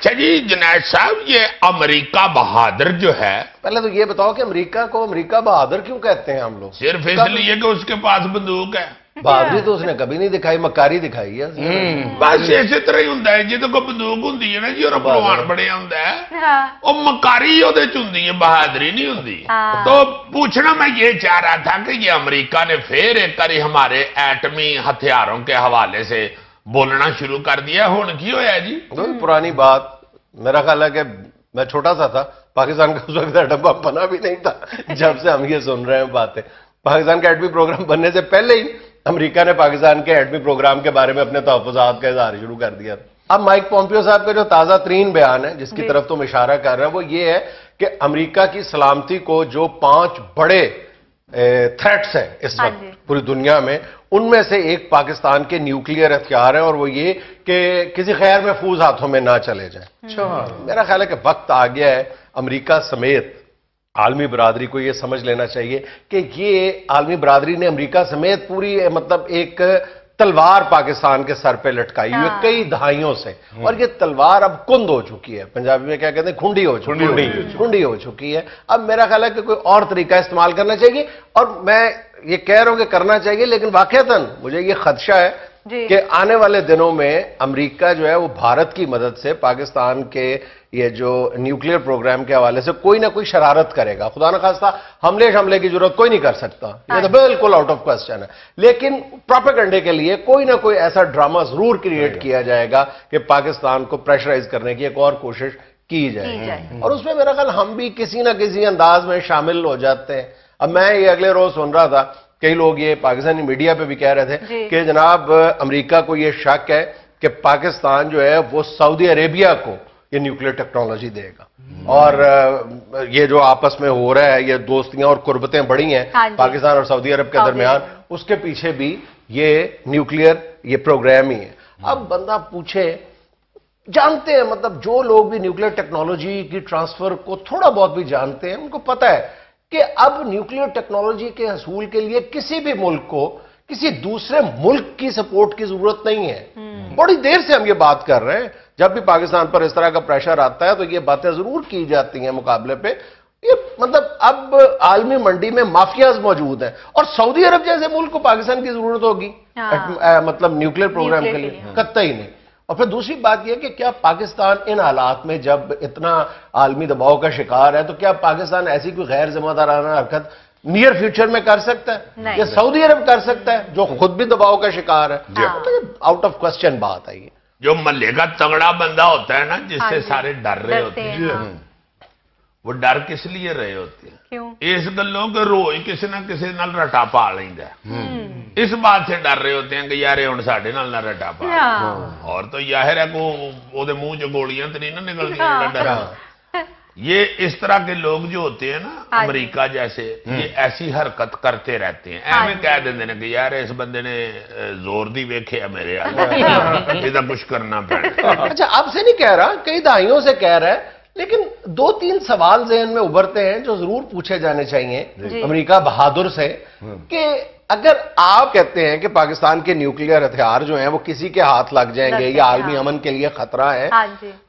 اچھا جی جنید صاحب، یہ امریکہ بہادر جو ہے، پہلے تو یہ بتاؤ کہ امریکہ کو امریکہ بہادر کیوں کہتے ہیں ہم لوگ؟ صرف اس لیے کہ اس کے پاس بندوق ہے؟ بہادری تو اس نے کبھی نہیں دکھائی، مکاری دکھائی ہے۔ بس اسی طرح ہی ہوں جہاں کو بندوق ہوں نا جی، اور پلوان بڑے ہوں، وہ مکاری وہ بہادری نہیں ہوں۔ تو پوچھنا میں یہ چاہ رہا تھا کہ یہ امریکہ نے پھر ایک بار ہمارے ایٹمی ہتھیاروں کے حوالے سے بولنا شروع کر دیا، ہون کی ہویا جی؟ پرانی بات، میرا خیال ہے کہ میں چھوٹا سا تھا، پاکستان کا اس وقت ایٹم بم بنا بھی نہیں تھا جب سے ہم یہ سن رہے ہیں باتیں۔ پاکستان کا ایٹمی پروگرام بننے سے پہلے ہی امریکہ نے پاکستان کے ایٹمی پروگرام کے بارے میں اپنے تحفظات کا اظہار شروع کر دیا۔ اب مائک پومپیو صاحب کا جو تازہ ترین بیان ہے، جس کی طرف تم اشارہ کر رہے ہیں، وہ یہ ہے کہ امریکہ کی سلامتی کو جو 5 بڑے تھریٹس ہیں اس وقت پوری دنیا میں، ان میں سے ایک پاکستان کے نیوکلیئر ہتھیار ہیں، اور وہ یہ کہ کسی غیر محفوظ ہاتھوں میں نہ چلے جائیں۔ میرا خیال ہے کہ وقت آ گیا ہے امریکہ سمیت عالمی برادری کو یہ سمجھ لینا چاہیے کہ یہ عالمی برادری نے امریکہ سمیت پوری مطلب ایک تلوار پاکستان کے سر پہ لٹکائی ہوئی ہے کئی دہائیوں سے، اور یہ تلوار اب کند ہو چکی ہے، پنجابی میں کیا کہتے ہیں، کھنڈی ہو چکی ہے۔ اب میرا خیال ہے کہ کوئی اور طریقہ استعمال کرنا چاہیے، اور میں یہ کہہ رہا ہوں کہ کرنا چاہیے، لیکن واقعتاً مجھے یہ خدشہ ہے کہ آنے والے دنوں میں امریکہ جو ہے وہ بھارت کی مدد سے پاکستان کے یہ جو نیوکلیئر پروگرام کے حوالے سے کوئی نہ کوئی شرارت کرے گا۔ خدا نخواستہ حملے کی ضرورت کوئی نہیں کر سکتا، یہ تو بالکل آؤٹ آف کوسچن ہے، لیکن پروپیگنڈے کے لیے کوئی نہ کوئی ایسا ڈرامہ ضرور کریٹ کیا جائے گا کہ پاکستان کو پریشرائز کرنے کی ایک اور کوشش کی جائے گی، اور اس میں میرا خیال ہم بھی کسی نہ کسی انداز میں شامل ہو جاتے ہیں۔ اب میں یہ اگلے روز سن رہا تھا، کئی لوگ یہ پاکستانی میڈیا پہ بھی کہہ رہے تھے کہ جناب امریکہ کو یہ شک ہے کہ پاکستان جو ہے وہ سعودی عربیہ کو یہ نیوکلیئر ٹیکنالوجی دے گا، اور یہ جو آپس میں ہو رہا ہے، یہ دوستیاں اور قربتیں بڑی ہیں پاکستان اور سعودی عرب کے درمیان، اس کے پیچھے بھی یہ نیوکلیئر یہ پروگرام ہی ہے۔ اب بندہ پوچھے، جانتے ہیں مطلب جو لوگ بھی نیوکلیئر ٹیکنالوجی کی ٹرانسفر کو تھوڑا بہت بھی جانتے ہیں، ان کو پتہ ہے کہ اب نیوکلیئر ٹیکنالوجی کے حصول کے لیے کسی بھی ملک کو کسی دوسرے ملک کی سپورٹ کی ضرورت نہیں ہے۔ بڑی دیر سے ہم یہ بات کر رہے ہیں، جب بھی پاکستان پر اس طرح کا پریشر آتا ہے تو یہ باتیں ضرور کی جاتی ہیں مقابلے پہ۔ یہ مطلب اب عالمی منڈی میں مافیاز موجود ہیں، اور سعودی عرب جیسے ملک کو پاکستان کی ضرورت ہوگی مطلب نیوکلیئر پروگرام کے لیے؟ قطعی نہیں۔ اور پھر دوسری بات یہ کہ کیا پاکستان ان حالات میں جب اتنا عالمی دباؤ کا شکار ہے تو کیا پاکستان ایسی کوئی غیر ذمہ دارانہ حرکت نیئر فیوچر میں کر سکتا ہے؟ یا سعودی عرب کر سکتا ہے جو خود بھی دباؤ کا شکار ہے؟ آؤٹ آف کوسچن بات ہے یہ۔ جو ملے کا تگڑا بندہ ہوتا ہے نا، جس سے سارے ڈر رہے ہوتے ہیں، وہ ڈر کس لیے رہے ہوتے ہیں؟ اس گلوں کے روز کسی نہ کسی نال رٹا پا لینا، اس بات سے ڈر رہے ہوتے ہیں کہ یار ہوں ساڈے نال نہ رٹا پا، اور تو ظاہر ہے کو وہ منہ چ گولیاں تو نہیں نہ نکلتی ڈر۔ یہ اس طرح کے لوگ جو ہوتے ہیں نا امریکہ جیسے، یہ ایسی حرکت کرتے رہتے ہیں، ایویں کہہ دیندے نے کہ یار اس بندے نے زور دی ویکھے ہے میرے یہ کچھ کرنا پڑنا۔ اچھا اب سے نہیں کہہ رہا، کئی دہائیوں سے کہہ رہا ہے، لیکن 2-3 سوال ذہن میں ابھرتے ہیں جو ضرور پوچھے جانے چاہیے امریکہ بہادر سے، کہ اگر آپ کہتے ہیں کہ پاکستان کے نیوکلیئر ہتھیار جو ہیں وہ کسی کے ہاتھ لگ جائیں گے یا عالمی امن کے لیے خطرہ ہے،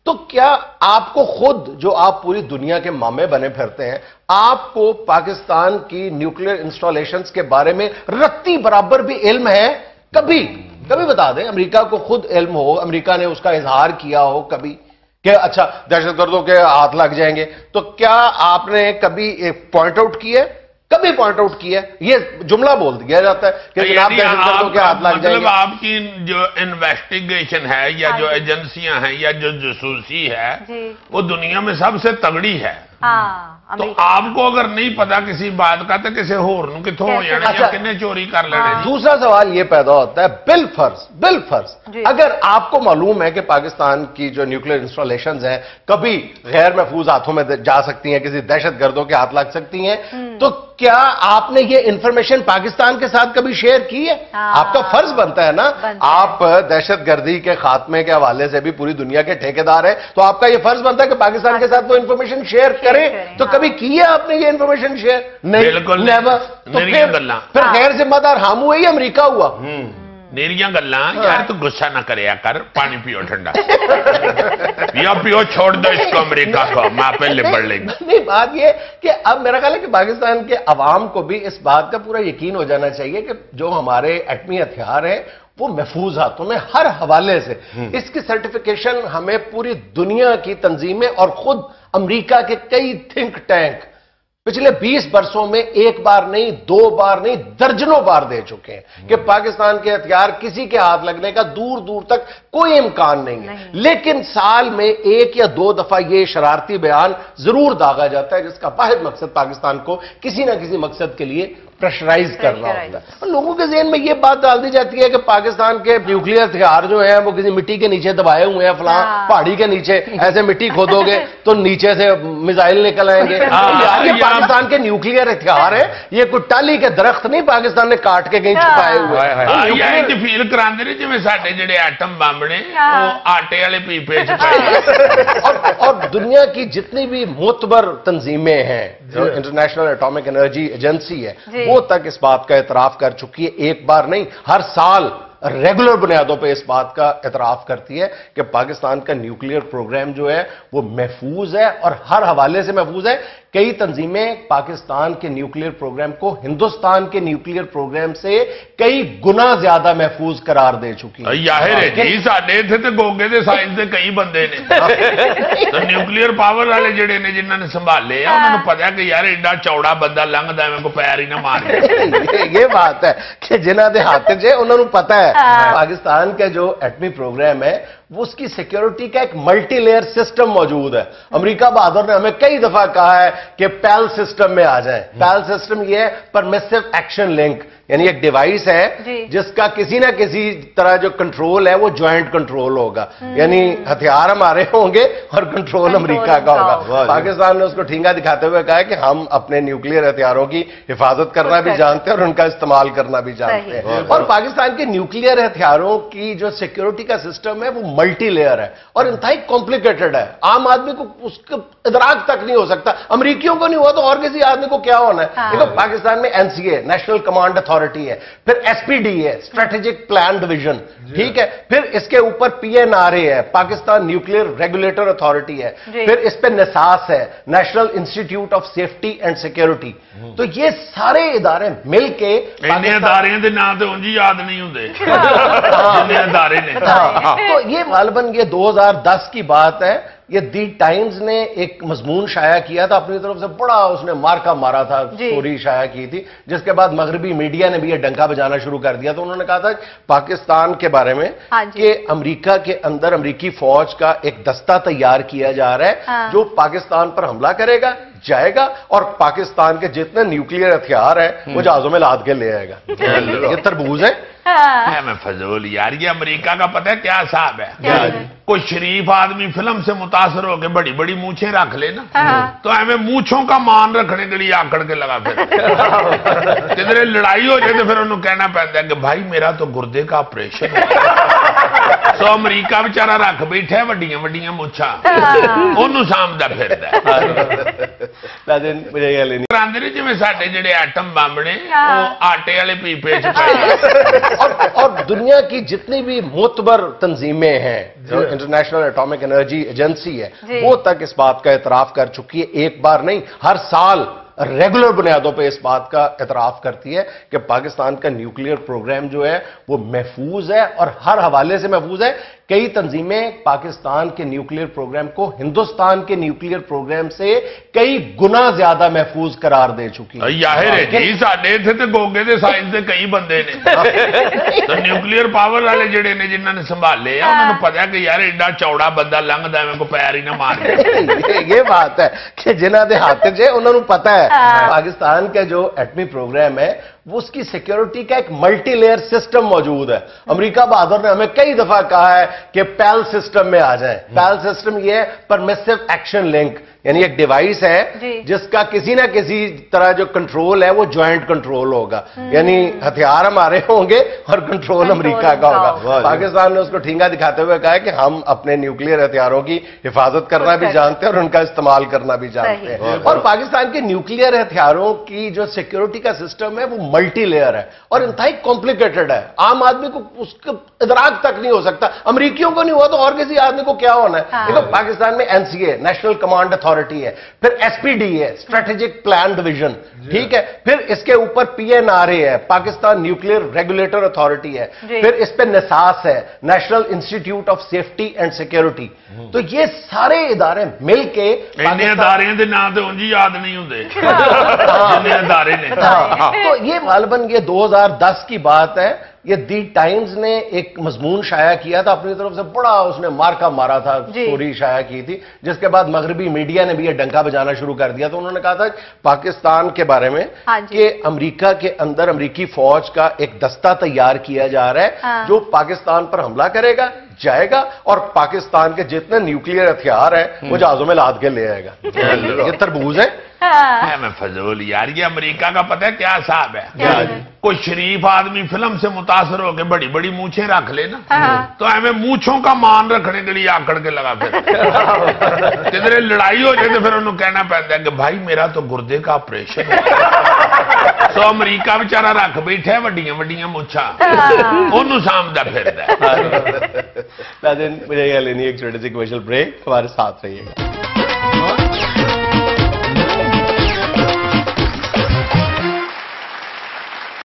تو کیا آپ کو خود جو آپ پوری دنیا کے مامے بنے پھرتے ہیں، آپ کو پاکستان کی نیوکلیئر انسٹالیشنز کے بارے میں رتی برابر بھی علم ہے؟ کبھی بتا دیں، امریکہ کو خود علم ہو، امریکہ نے اس کا اظہار کیا ہو کبھی کہ اچھا دہشت گردوں کے ہاتھ لگ جائیں گے، تو کیا آپ نے کبھی پوائنٹ آؤٹ کیا ہے؟ کبھی پوائنٹ آؤٹ کیا ہے؟ یہ جملہ بول دیا جاتا ہے کہ جناب دہشت گردوں کے ہاتھ لگ جائیں گے۔ مطلب آپ کی جو انویسٹیگیشن ہے یا جو ایجنسیاں ہیں یا جو جاسوسی ہے وہ دنیا میں سب سے تگڑی ہے، تو آپ کو اگر نہیں پتا کسی بات کا تو کسی ہور نو کتھوں ہو جانا یا کنے چوری کر لینے۔ دوسرا سوال یہ پیدا ہوتا ہے، بالفرض اگر آپ کو معلوم ہے کہ پاکستان کی جو نیوکلیئر انسٹالیشنز ہیں کبھی غیر محفوظ ہاتھوں میں جا سکتی ہیں، کسی دہشت گردوں کے ہاتھ لگ سکتی ہیں، تو کیا آپ نے یہ انفارمیشن پاکستان کے ساتھ کبھی شیئر کی ہے؟ آپ کا فرض بنتا ہے نا، آپ دہشت گردی کے خاتمے کے حوالے سے بھی پوری دنیا کے ٹھیکیدار ہیں، تو آپ کا یہ فرض بنتا ہے کہ پاکستان کے ساتھ وہ انفارمیشن شیئر کریں۔ تو کبھی کی ہے آپ نے یہ انفارمیشن شیئر؟ نہیں، بالکل نیور۔ تو پھر غیر ذمہ دار ہم ہوئے یا امریکہ ہوا؟ मेरिया गल्लां यार तू गुस्सा ना करया कर, पानी पियो ठंडा पियो पियो, छोड़ दो इसको अमेरिका को, मैं आपे लिबड़ लेंगे। नहीं, बात ये कि अब मेरा ख्याल है कि पाकिस्तान के अवाम को भी इस बात का पूरा यकीन हो जाना चाहिए कि जो हमारे एटमी हथियार हैं वो महफूज हाथों में हर हवाले से। इसकी सर्टिफिकेशन हमें पूरी दुनिया की तंजीमें और खुद अमेरिका के कई थिंक टैंक पिछले 20 वर्षों में एक बार नहीं, 2 बार नहीं, दर्जनों बार दे चुके हैं कि पाकिस्तान के हथियार किसी के हाथ लगने का दूर दूर तक कोई इम्कान नहीं है। लेकिन साल में 1 या 2 दफा ये शरारती बयान जरूर दागा जाता है जिसका वाहिद मकसद पाकिस्तान को किसी ना किसी मकसद के लिए प्रेशराइज करना होता है। और लोगों के ज़हन में ये बात डाल दी जाती है कि पाकिस्तान के न्यूक्लियर हथियार जो हैं वो किसी मिट्टी के नीचे दबाए हुए हैं, फलां पहाड़ी के नीचे ऐसे मिट्टी खोदोगे तो नीचे से मिसाइल निकल आएंगे। ये पाकिस्तान के न्यूक्लियर हथियार है, ये कोई टाली के दरख्त नहीं पाकिस्तान ने काट के कहीं छुपाए हुए। फील कराते ने जिवें साडे जिहड़े एटम बम ने वो आटे वाले पीपे च पाए। और दुनिया की जितनी भी मोतबर तंजीमें हैं, जो इंटरनेशनल एटॉमिक एनर्जी एजेंसी है, वो तक इस बात का एतराफ कर चुकी है। एक बार नहीं, हर साल रेगुलर बुनियादों पे इस बात का एतराफ करती है कि पाकिस्तान का न्यूक्लियर प्रोग्राम जो है वो महफूज है और हर हवाले से महफूज है। कई तंजीमें पाकिस्तान के न्यूक्लियर प्रोग्राम को हिंदुस्तान के न्यूक्लियर प्रोग्राम से कई गुना ज्यादा महफूज करार दे चुकी है। याहिर है जी, साडे इत्थे ते गोगे दे साइंस दे कई बंदे ने तो न्यूक्लियर पावर वाले जिहड़े ने जिन्हां ने संभाले आ उन्हां नूं पता है कि यार एडा चौड़ा बंदा लंघदा एवें को पैर ही ना मार ये बात है कि जिन्हां दे हाथ च उन्हां नूं पता है पाकिस्तान का जो एटमी प्रोग्राम है वो उसकी सिक्योरिटी का एक मल्टी लेयर सिस्टम मौजूद है। अमेरिका बहादुर ने हमें कई दफा कहा है कि पैल सिस्टम में आ जाए। पैल सिस्टम ये है परमिसिव एक्शन लिंक, यानी एक डिवाइस है जिसका किसी ना किसी तरह जो कंट्रोल है वो ज्वाइंट कंट्रोल होगा, यानी हथियार हमारे होंगे और कंट्रोल अमेरिका का होगा। पाकिस्तान ने उसको ठींगा दिखाते हुए कहा है कि हम अपने न्यूक्लियर हथियारों की हिफाजत करना भी जानते हैं और उनका इस्तेमाल करना भी जानते हैं। और पाकिस्तान के न्यूक्लियर हथियारों की जो सिक्योरिटी का सिस्टम है वो मल्टी लेयर है और इंतहाई कॉम्प्लिकेटेड है। आम आदमी को उसका इदराक तक नहीं हो सकता। अमेरिकियों को नहीं हुआ तो और किसी आदमी को क्या होना है। देखो, पाकिस्तान में एनसीए नेशनल कमांड अथॉरिटी है, फिर एसपीडी है स्ट्रेटेजिक प्लान डिवीजन, ठीक है, फिर इसके ऊपर पीएनआरए है पाकिस्तान न्यूक्लियर रेगुलेटर अथॉरिटी है, फिर इस पे निसास है national institute of safety and security. तो ये सारे इदारे मिलके इदारे के नाम तो उंजी याद नहीं होंगे इदारे ने। तो ये गालिबन ये 2010 की बात है। ये दी टाइम्स ने एक मजमून शाया किया था अपनी तरफ से, बड़ा उसने मार्का मारा था, स्टोरी शाया की थी, जिसके बाद मगरबी मीडिया ने भी ये डंका बजाना शुरू कर दिया। तो उन्होंने कहा था पाकिस्तान के बारे में कि अमेरिका के अंदर अमेरिकी फौज का एक दस्ता तैयार किया जा रहा है जो पाकिस्तान पर हमला करेगा, जाएगा और पाकिस्तान के जितने न्यूक्लियर हथियार है वो जहाजों में लाद के ले आएगा। ये तरबूज है। मैं फजूल यार, ये अमेरिका का पता है क्या हिसाब है। कोई शरीफ आदमी फिल्म से मुतासर होकर बड़ी बड़ी मूछें रख ले ना, तो हमें मूछों का मान रखने के लिए आकड़ के लगा फिर किधरे लड़ाई हो जाए तो फिर उन्होंने कहना पड़ता है कि भाई मेरा तो गुर्दे का ऑपरेशन है। तो अमेरिका बेचारा रख बैठा है वड्डियां वड्डियां मूछा, ओनू सामदा फिरदा जिवें साडे जिहड़े एटम बम ने वो आटे वाले पीपे च पाए। और दुनिया की जितनी भी मोतबर तंजीमें हैं, जो इंटरनेशनल एटॉमिक एनर्जी एजेंसी है, वो तक इस बात का एतराफ कर चुकी है। एक बार नहीं, हर साल रेगुलर बुनियादों पे इस बात का एतराफ करती है कि पाकिस्तान का न्यूक्लियर प्रोग्राम जो है वो महफूज है और हर हवाले से महफूज है। कई तंजीमें पाकिस्तान के न्यूक्लियर प्रोग्राम को हिंदुस्तान के न्यूक्लियर प्रोग्राम से कई गुना ज्यादा महफूज करार दे चुकी है। जाहिर है जी, साडे इत्थे ते गोगे दे साइंस दे कई बंदे ने तो न्यूक्लियर पावर वाले जिहड़े ने जिन्हां ने संभाले आ उन्हां नूं पता है कि यार एडा चौड़ा बंदा लंघदा एवें को पैर ही ना मार ये बात है कि जिन्हां दे हाथ च उन्हां नूं पता है पाकिस्तान का जो एटमी प्रोग्राम है वो उसकी सिक्योरिटी का एक मल्टी लेयर सिस्टम मौजूद है। अमेरिका बहादुर ने हमें कई दफा कहा है कि पैल सिस्टम में आ जाए। पैल सिस्टम ये है परमिसिव एक्शन लिंक, यानी एक डिवाइस है जिसका किसी ना किसी तरह जो कंट्रोल है वो ज्वाइंट कंट्रोल होगा, यानी हथियार हमारे होंगे और कंट्रोल अमेरिका का होगा। पाकिस्तान ने उसको ठींगा दिखाते हुए कहा है कि हम अपने न्यूक्लियर हथियारों की हिफाजत करना भी जानते हैं और उनका इस्तेमाल करना भी जानते हैं। और पाकिस्तान के न्यूक्लियर हथियारों की जो सिक्योरिटी का सिस्टम है वो मल्टी लेयर है और इंतहाई कॉम्प्लिकेटेड है, आम आदमी को उसका इदराक तक नहीं हो सकता। अमेरिकियों को नहीं हुआ तो और किसी आदमी को क्या होना है। देखो पाकिस्तान में एनसीए नेशनल कमांड अथॉरिटी है, फिर एसपीडी है स्ट्रेटेजिक प्लान डिवीजन, ठीक है, फिर इसके ऊपर पीएनआरए है पाकिस्तान न्यूक्लियर रेगुलेटर अथॉरिटी है, फिर इस पे निसास है national institute of safety and security. तो ये सारे इदारे मिलके इदारे के नाम तो उंजी याद नहीं होंगे इदारे ने। तो ये गालबन ये 2010 की बात है। ये दी टाइम्स ने एक मजमून शाया किया था अपनी तरफ से, बड़ा उसने मार्का मारा था, स्टोरी शाया की थी, जिसके बाद मगरबी मीडिया ने भी ये डंका बजाना शुरू कर दिया। तो उन्होंने कहा था पाकिस्तान के बारे में कि अमेरिका के अंदर अमेरिकी फौज का एक दस्ता तैयार किया जा रहा है जो पाकिस्तान पर हमला करेगा, जाएगा और पाकिस्तान के जितने न्यूक्लियर हथियार हैं वो जहाजों में लाद के ले आएगा। ये तरबूज है। मैं फजूल यार, ये अमेरिका का पता है क्या हिसाब है। कोई शरीफ आदमी फिल्म से मुतासर होकर बड़ी बड़ी मूछें रख ले ना, तो हमें मूछों का मान रखने के लिए आकड़ के लगा फिर किधरे लड़ाई हो जाए तो फिर उन्होंने कहना पड़ता है कि भाई मेरा तो गुर्दे का ऑपरेशन है। तो अमरीका बेचारा रख बैठा वड्डियां वड्डियां मूछा, ओनू सामदा फिरदा। मुझे लेनी एक छोटी सी कमर्शियल ब्रेक, हमारे साथ रहिएगा।